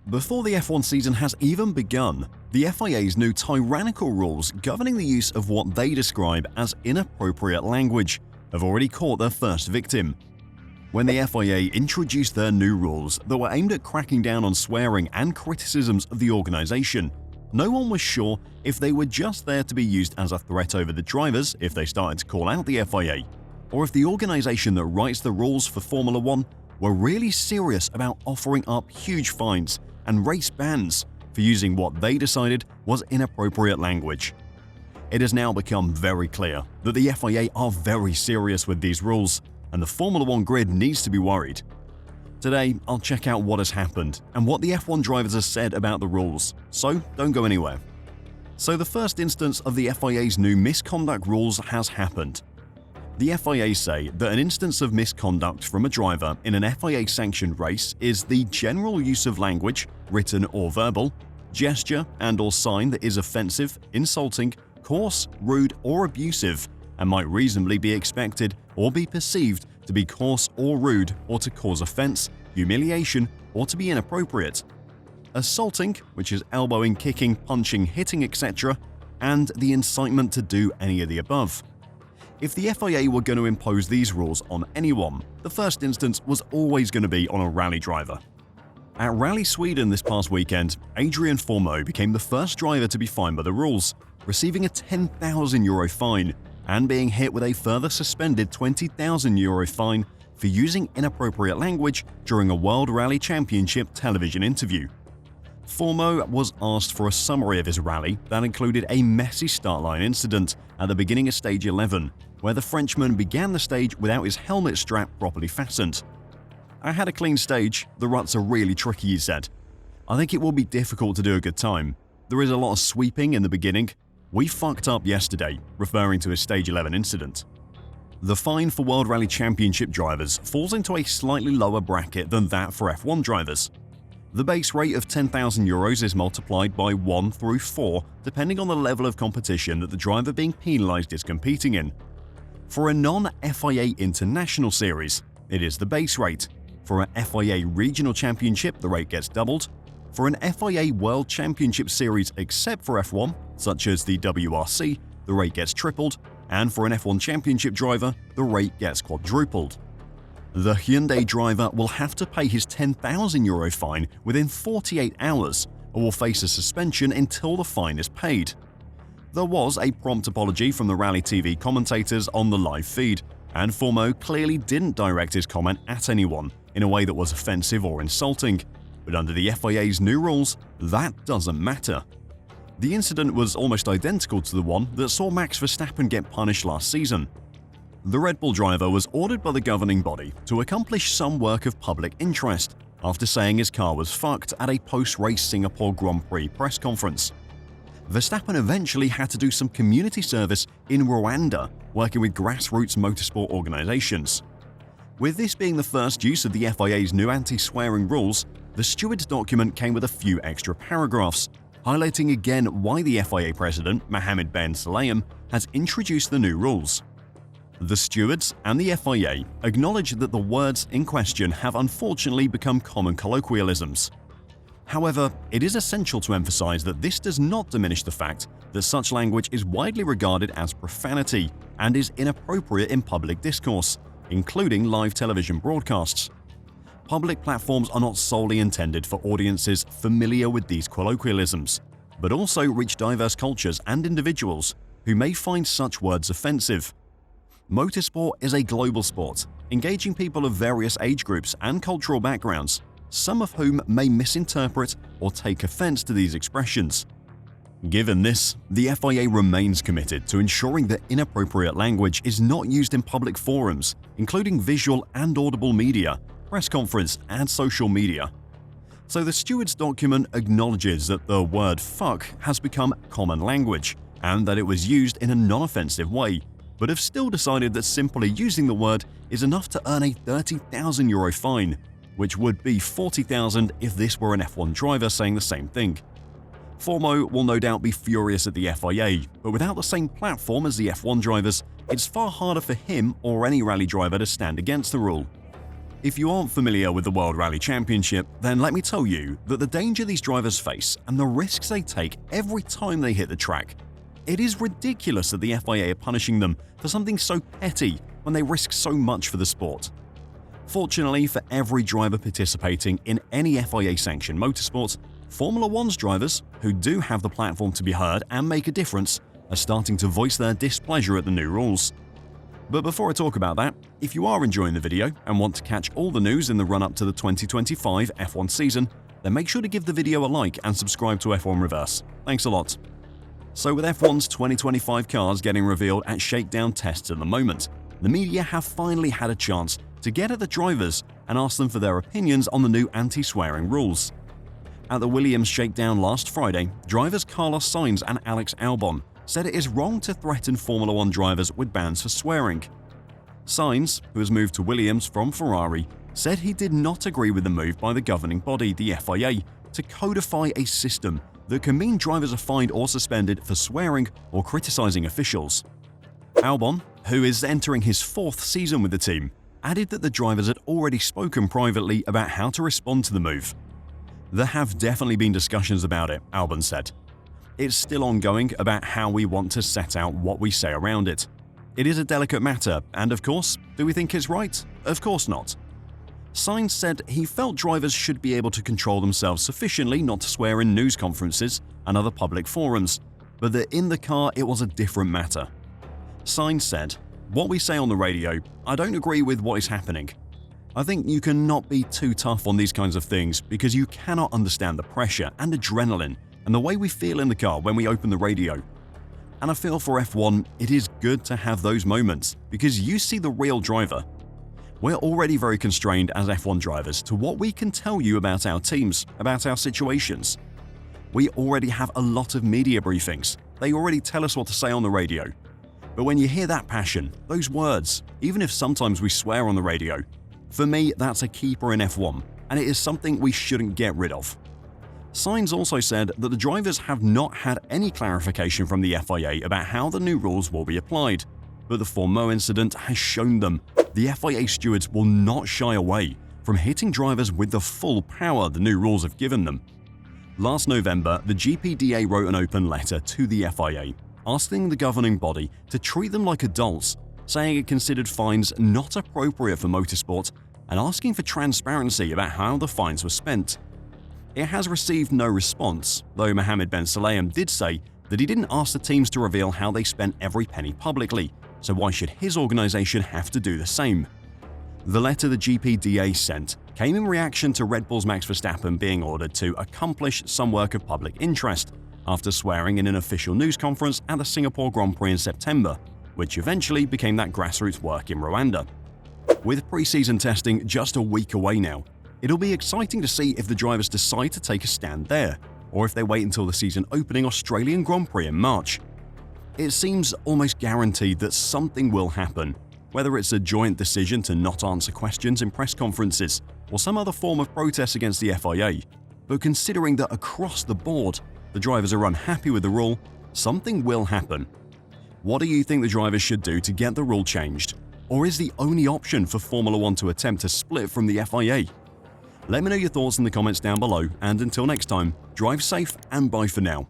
Before the F1 season has even begun, the FIA's new tyrannical rules governing the use of what they describe as inappropriate language have already caught their first victim. When the FIA introduced their new rules that were aimed at cracking down on swearing and criticisms of the organization, no one was sure if they were just there to be used as a threat over the drivers if they started to call out the FIA, or if the organization that writes the rules for Formula One were really serious about offering up huge fines and race bans for using what they decided was inappropriate language. It has now become very clear that the FIA are very serious with these rules, and the Formula One grid needs to be worried. Today, I'll check out what has happened and what the F1 drivers have said about the rules, so don't go anywhere. So the first instance of the FIA's new misconduct rules has happened. The FIA say that an instance of misconduct from a driver in an FIA-sanctioned race is the general use of language, written or verbal, gesture and/or sign that is offensive, insulting, coarse, rude or abusive, and might reasonably be expected or be perceived to be coarse or rude or to cause offense, humiliation, or to be inappropriate. Assaulting, which is elbowing, kicking, punching, hitting, etc., and the incitement to do any of the above. If the FIA were going to impose these rules on anyone, the first instance was always going to be on a rally driver. At Rally Sweden this past weekend, Adrian Formeau became the first driver to be fined by the rules, receiving a €10,000 fine and being hit with a further suspended €20,000 fine for using inappropriate language during a World Rally Championship television interview. Formeau was asked for a summary of his rally that included a messy start line incident at the beginning of stage 11, where the Frenchman began the stage without his helmet strap properly fastened. "I had a clean stage, the ruts are really tricky," he said. "I think it will be difficult to do a good time. There is a lot of sweeping in the beginning. We fucked up yesterday," referring to his stage 11 incident. The fine for World Rally Championship drivers falls into a slightly lower bracket than that for F1 drivers. The base rate of €10,000 is multiplied by 1 through 4 depending on the level of competition that the driver being penalized is competing in. For a non-FIA International Series, it is the base rate. For an FIA Regional Championship, the rate gets doubled. For an FIA World Championship Series except for F1, such as the WRC, the rate gets tripled, and for an F1 Championship driver, the rate gets quadrupled. The Hyundai driver will have to pay his €10,000 fine within 48 hours or will face a suspension until the fine is paid. There was a prompt apology from the Rally TV commentators on the live feed, and Formeau clearly didn't direct his comment at anyone in a way that was offensive or insulting, but under the FIA's new rules, that doesn't matter. The incident was almost identical to the one that saw Max Verstappen get punished last season. The Red Bull driver was ordered by the governing body to accomplish some work of public interest after saying his car was fucked at a post-race Singapore Grand Prix press conference. Verstappen eventually had to do some community service in Rwanda, working with grassroots motorsport organizations. With this being the first use of the FIA's new anti-swearing rules, the steward's document came with a few extra paragraphs, highlighting again why the FIA president, Mohammed Ben Sulayem, has introduced the new rules. The stewards and the FIA acknowledge that the words in question have unfortunately become common colloquialisms. However, it is essential to emphasize that this does not diminish the fact that such language is widely regarded as profanity and is inappropriate in public discourse, including live television broadcasts. Public platforms are not solely intended for audiences familiar with these colloquialisms, but also reach diverse cultures and individuals who may find such words offensive. Motorsport is a global sport, engaging people of various age groups and cultural backgrounds, some of whom may misinterpret or take offense to these expressions. Given this, the FIA remains committed to ensuring that inappropriate language is not used in public forums, including visual and audible media, press conference, and social media. So the steward's document acknowledges that the word fuck has become common language and that it was used in a non-offensive way, but have still decided that simply using the word is enough to earn a €30,000 fine, which would be $40,000 if this were an F1 driver saying the same thing. Formeau will no doubt be furious at the FIA, but without the same platform as the F1 drivers, it's far harder for him or any rally driver to stand against the rule. If you aren't familiar with the World Rally Championship, then let me tell you that the danger these drivers face and the risks they take every time they hit the track. It is ridiculous that the FIA are punishing them for something so petty when they risk so much for the sport. Fortunately for every driver participating in any FIA-sanctioned motorsport, Formula One's drivers, who do have the platform to be heard and make a difference, are starting to voice their displeasure at the new rules. But before I talk about that, if you are enjoying the video and want to catch all the news in the run-up to the 2025 F1 season, then make sure to give the video a like and subscribe to F1 Reverse. Thanks a lot. So with F1's 2025 cars getting revealed at shakedown tests at the moment, the media have finally had a chance to get at the drivers and ask them for their opinions on the new anti-swearing rules. At the Williams shakedown last Friday, drivers Carlos Sainz and Alex Albon said it is wrong to threaten Formula One drivers with bans for swearing. Sainz, who has moved to Williams from Ferrari, said he did not agree with the move by the governing body, the FIA, to codify a system that can mean drivers are fined or suspended for swearing or criticizing officials. Albon, who is entering his 4th season with the team, added that the drivers had already spoken privately about how to respond to the move. There have definitely been discussions about it, Albon said. It's still ongoing about how we want to set out what we say around it. It is a delicate matter, and of course, do we think it's right? Of course not. Sainz said he felt drivers should be able to control themselves sufficiently not to swear in news conferences and other public forums, but that in the car it was a different matter. Sainz said, "What we say on the radio, I don't agree with what is happening. I think you cannot be too tough on these kinds of things because you cannot understand the pressure and adrenaline and the way we feel in the car when we open the radio. And I feel for F1, it is good to have those moments because you see the real driver. We're already very constrained as F1 drivers to what we can tell you about our teams, about our situations. We already have a lot of media briefings. They already tell us what to say on the radio. But when you hear that passion, those words, even if sometimes we swear on the radio, for me, that's a keeper in F1, and it is something we shouldn't get rid of." Sainz also said that the drivers have not had any clarification from the FIA about how the new rules will be applied, but the Formulaone incident has shown them the FIA stewards will not shy away from hitting drivers with the full power the new rules have given them. Last November, the GPDA wrote an open letter to the FIA, asking the governing body to treat them like adults, saying it considered fines not appropriate for motorsport and asking for transparency about how the fines were spent. It has received no response, though Mohammed Ben Sulayem did say that he didn't ask the teams to reveal how they spent every penny publicly, so why should his organization have to do the same? The letter the GPDA sent came in reaction to Red Bull's Max Verstappen being ordered to accomplish some work of public interest after swearing in an official news conference at the Singapore Grand Prix in September, which eventually became that grassroots work in Rwanda. With pre-season testing just a week away now, it'll be exciting to see if the drivers decide to take a stand there, or if they wait until the season opening Australian Grand Prix in March. It seems almost guaranteed that something will happen, whether it's a joint decision to not answer questions in press conferences or some other form of protest against the FIA. But considering that across the board, the drivers are unhappy with the rule, something will happen. What do you think the drivers should do to get the rule changed? Or is the only option for Formula One to attempt to split from the FIA? Let me know your thoughts in the comments down below, and until next time, drive safe and bye for now.